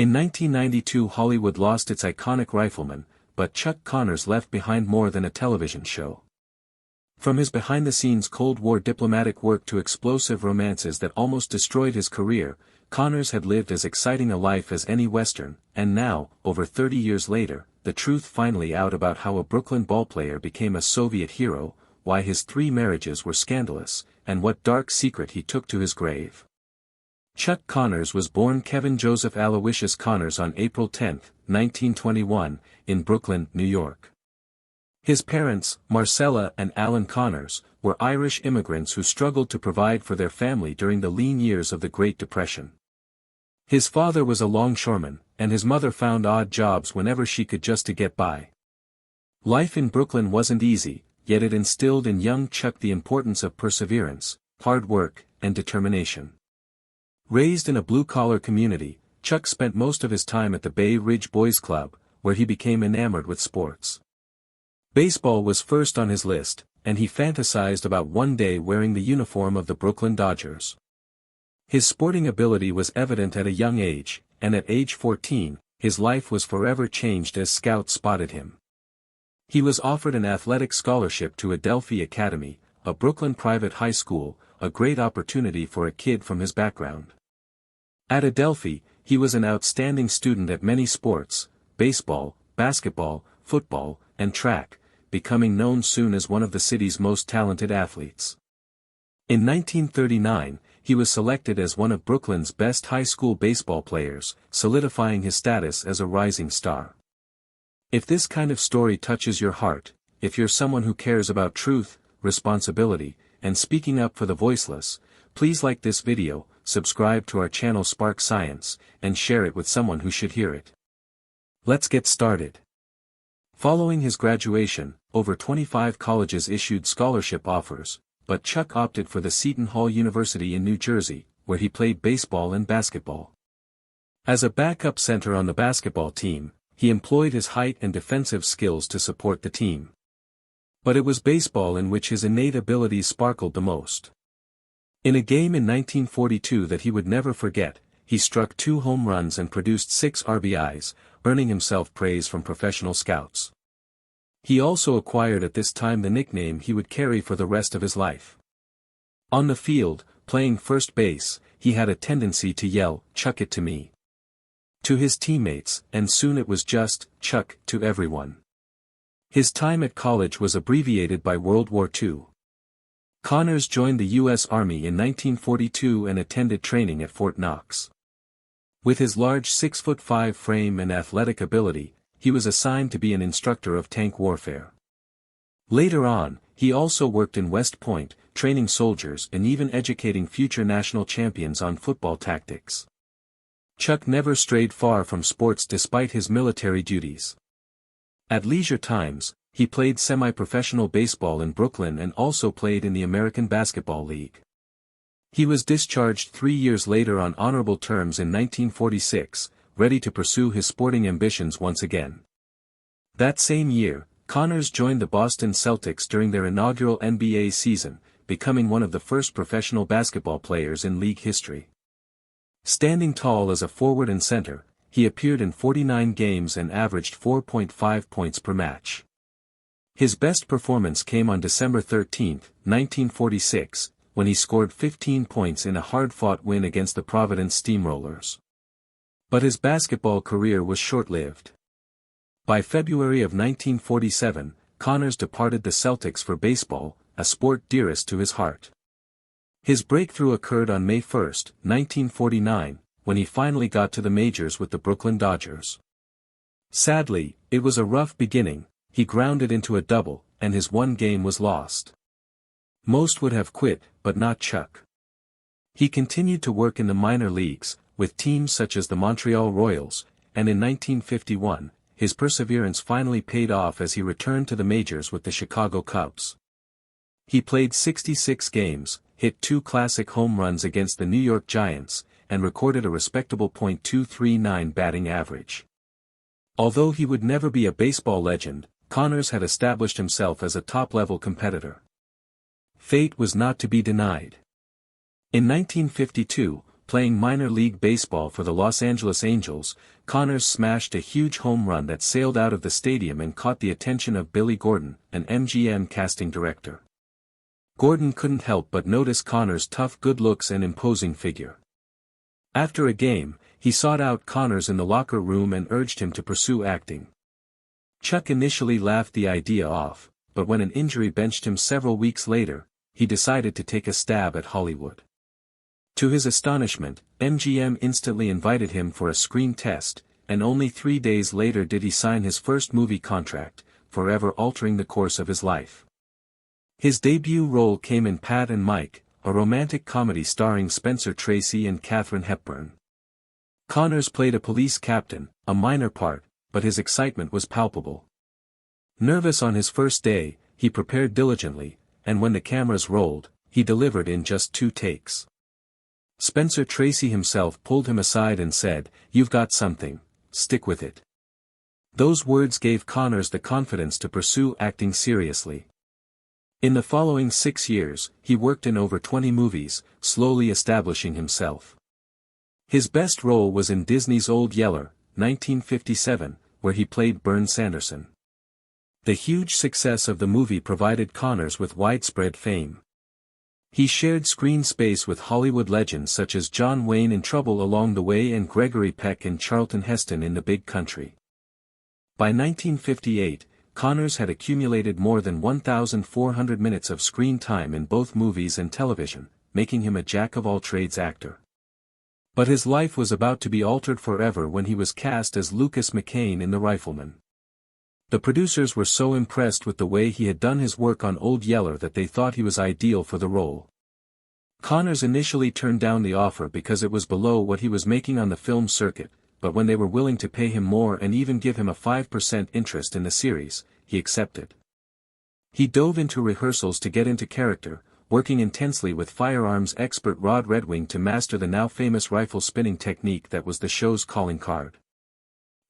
In 1992 Hollywood lost its iconic rifleman, but Chuck Connors left behind more than a television show. From his behind-the-scenes Cold War diplomatic work to explosive romances that almost destroyed his career, Connors had lived as exciting a life as any Western, and now, over 30 years later, the truth finally out about how a Brooklyn ballplayer became a Soviet hero, why his 3 marriages were scandalous, and what dark secret he took to his grave. Chuck Connors was born Kevin Joseph Aloysius Connors on April 10, 1921, in Brooklyn, New York. His parents, Marcella and Alan Connors, were Irish immigrants who struggled to provide for their family during the lean years of the Great Depression. His father was a longshoreman, and his mother found odd jobs whenever she could just to get by. Life in Brooklyn wasn't easy, yet it instilled in young Chuck the importance of perseverance, hard work, and determination. Raised in a blue-collar community, Chuck spent most of his time at the Bay Ridge Boys Club, where he became enamored with sports. Baseball was first on his list, and he fantasized about one day wearing the uniform of the Brooklyn Dodgers. His sporting ability was evident at a young age, and at age 14, his life was forever changed as scouts spotted him. He was offered an athletic scholarship to Adelphi Academy, a Brooklyn private high school, a great opportunity for a kid from his background. At Adelphi, he was an outstanding student at many sports, baseball, basketball, football, and track, becoming known soon as one of the city's most talented athletes. In 1939, he was selected as one of Brooklyn's best high school baseball players, solidifying his status as a rising star. If this kind of story touches your heart, if you're someone who cares about truth, responsibility, and speaking up for the voiceless, please like this video, subscribe to our channel Spark Science, and share it with someone who should hear it. Let's get started. Following his graduation, over 25 colleges issued scholarship offers, but Chuck opted for the Seton Hall University in New Jersey, where he played baseball and basketball. As a backup center on the basketball team, he employed his height and defensive skills to support the team. But it was baseball in which his innate abilities sparkled the most. In a game in 1942 that he would never forget, he struck 2 home runs and produced 6 RBIs, earning himself praise from professional scouts. He also acquired at this time the nickname he would carry for the rest of his life. On the field, playing first base, he had a tendency to yell, "Chuck it to me," to his teammates, and soon it was just, Chuck, to everyone. His time at college was abbreviated by World War II. Connors joined the U.S. Army in 1942 and attended training at Fort Knox. With his large 6'5" frame and athletic ability, he was assigned to be an instructor of tank warfare. Later on, he also worked in West Point, training soldiers and even educating future national champions on football tactics. Chuck never strayed far from sports despite his military duties. At leisure times, he played semi-professional baseball in Brooklyn and also played in the American Basketball League. He was discharged 3 years later on honorable terms in 1946, ready to pursue his sporting ambitions once again. That same year, Connors joined the Boston Celtics during their inaugural NBA season, becoming one of the first professional basketball players in league history. Standing tall as a forward and center, he appeared in 49 games and averaged 4.5 points per match. His best performance came on December 13, 1946, when he scored 15 points in a hard-fought win against the Providence Steamrollers. But his basketball career was short-lived. By February of 1947, Connors departed the Celtics for baseball, a sport dearest to his heart. His breakthrough occurred on May 1, 1949, when he finally got to the majors with the Brooklyn Dodgers. Sadly, it was a rough beginning. He grounded into a double, and his one game was lost. Most would have quit, but not Chuck. He continued to work in the minor leagues, with teams such as the Montreal Royals, and in 1951, his perseverance finally paid off as he returned to the majors with the Chicago Cubs. He played 66 games, hit 2 classic home runs against the New York Giants, and recorded a respectable .239 batting average. Although he would never be a baseball legend, Connors had established himself as a top-level competitor. Fate was not to be denied. In 1952, playing minor league baseball for the Los Angeles Angels, Connors smashed a huge home run that sailed out of the stadium and caught the attention of Billy Gordon, an MGM casting director. Gordon couldn't help but notice Connors' tough good looks and imposing figure. After a game, he sought out Connors in the locker room and urged him to pursue acting. Chuck initially laughed the idea off, but when an injury benched him several weeks later, he decided to take a stab at Hollywood. To his astonishment, MGM instantly invited him for a screen test, and only 3 days later did he sign his first movie contract, forever altering the course of his life. His debut role came in Pat and Mike, a romantic comedy starring Spencer Tracy and Katharine Hepburn. Connors played a police captain, a minor part, but his excitement was palpable. Nervous on his first day, he prepared diligently, and when the cameras rolled, he delivered in just 2 takes. Spencer Tracy himself pulled him aside and said, "You've got something, stick with it." Those words gave Connors the confidence to pursue acting seriously. In the following 6 years, he worked in over 20 movies, slowly establishing himself. His best role was in Disney's Old Yeller, 1957, where he played Bern Sanderson. The huge success of the movie provided Connors with widespread fame. He shared screen space with Hollywood legends such as John Wayne in Trouble Along the Way and Gregory Peck and Charlton Heston in The Big Country. By 1958, Connors had accumulated more than 1,400 minutes of screen time in both movies and television, making him a jack-of-all-trades actor. But his life was about to be altered forever when he was cast as Lucas McCain in The Rifleman. The producers were so impressed with the way he had done his work on Old Yeller that they thought he was ideal for the role. Connors initially turned down the offer because it was below what he was making on the film circuit, but when they were willing to pay him more and even give him a 5% interest in the series, he accepted. He dove into rehearsals to get into character, working intensely with firearms expert Rod Redwing to master the now famous rifle spinning technique that was the show's calling card.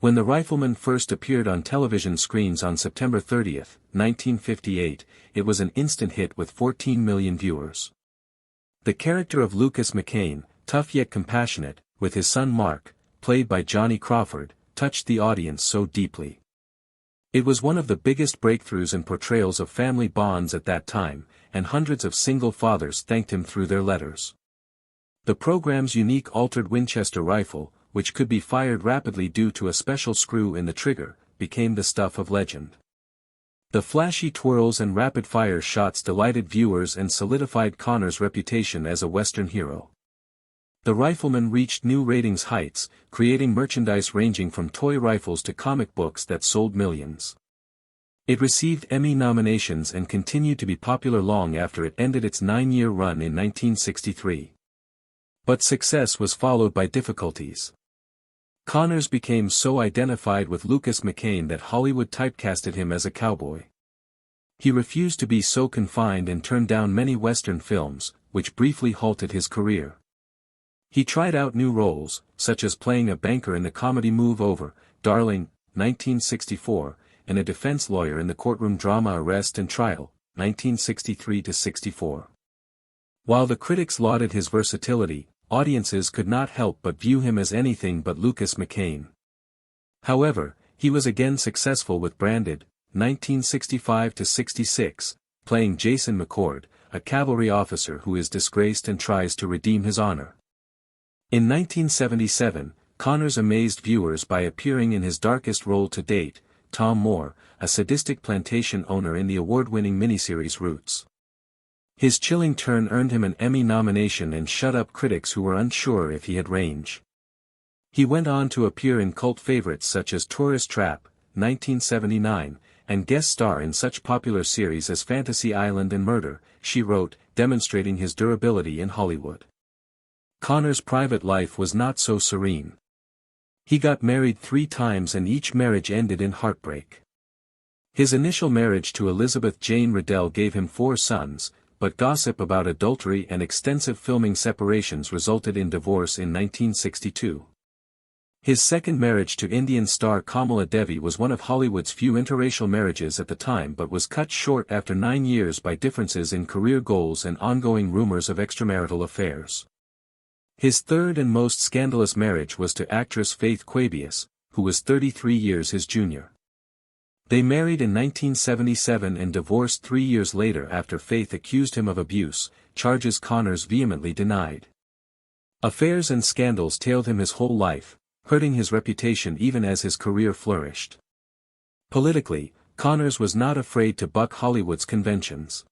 When The Rifleman first appeared on television screens on September 30, 1958, it was an instant hit with 14 million viewers. The character of Lucas McCain, tough yet compassionate, with his son Mark, played by Johnny Crawford, touched the audience so deeply. It was one of the biggest breakthroughs in portrayals of family bonds at that time, and hundreds of single fathers thanked him through their letters. The program's unique altered Winchester rifle, which could be fired rapidly due to a special screw in the trigger, became the stuff of legend. The flashy twirls and rapid-fire shots delighted viewers and solidified Connors' reputation as a Western hero. The Rifleman reached new ratings heights, creating merchandise ranging from toy rifles to comic books that sold millions. It received Emmy nominations and continued to be popular long after it ended its 9-year run in 1963. But success was followed by difficulties. Connors became so identified with Lucas McCain that Hollywood typecasted him as a cowboy. He refused to be so confined and turned down many Western films, which briefly halted his career. He tried out new roles, such as playing a banker in the comedy Move Over, Darling, 1964, and a defense lawyer in the courtroom drama Arrest and Trial, 1963-64. While the critics lauded his versatility, audiences could not help but view him as anything but Lucas McCain. However, he was again successful with Branded, 1965-66, playing Jason McCord, a cavalry officer who is disgraced and tries to redeem his honor. In 1977, Connors amazed viewers by appearing in his darkest role to date, Tom Moore, a sadistic plantation owner in the award-winning miniseries Roots. His chilling turn earned him an Emmy nomination and shut up critics who were unsure if he had range. He went on to appear in cult favorites such as Tourist Trap, 1979, and guest star in such popular series as Fantasy Island and Murder, She Wrote, demonstrating his durability in Hollywood. Connors' private life was not so serene. He got married 3 times and each marriage ended in heartbreak. His initial marriage to Elizabeth Jane Riddell gave him 4 sons, but gossip about adultery and extensive filming separations resulted in divorce in 1962. His second marriage to Indian star Kamala Devi was one of Hollywood's few interracial marriages at the time but was cut short after 9 years by differences in career goals and ongoing rumors of extramarital affairs. His third and most scandalous marriage was to actress Faith Quabius, who was 33 years his junior. They married in 1977 and divorced 3 years later after Faith accused him of abuse, charges Connors vehemently denied. Affairs and scandals tailed him his whole life, hurting his reputation even as his career flourished. Politically, Connors was not afraid to buck Hollywood's conventions.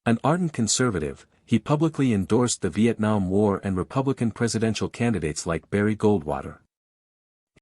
An ardent conservative, he publicly endorsed the Vietnam War and Republican presidential candidates like Barry Goldwater.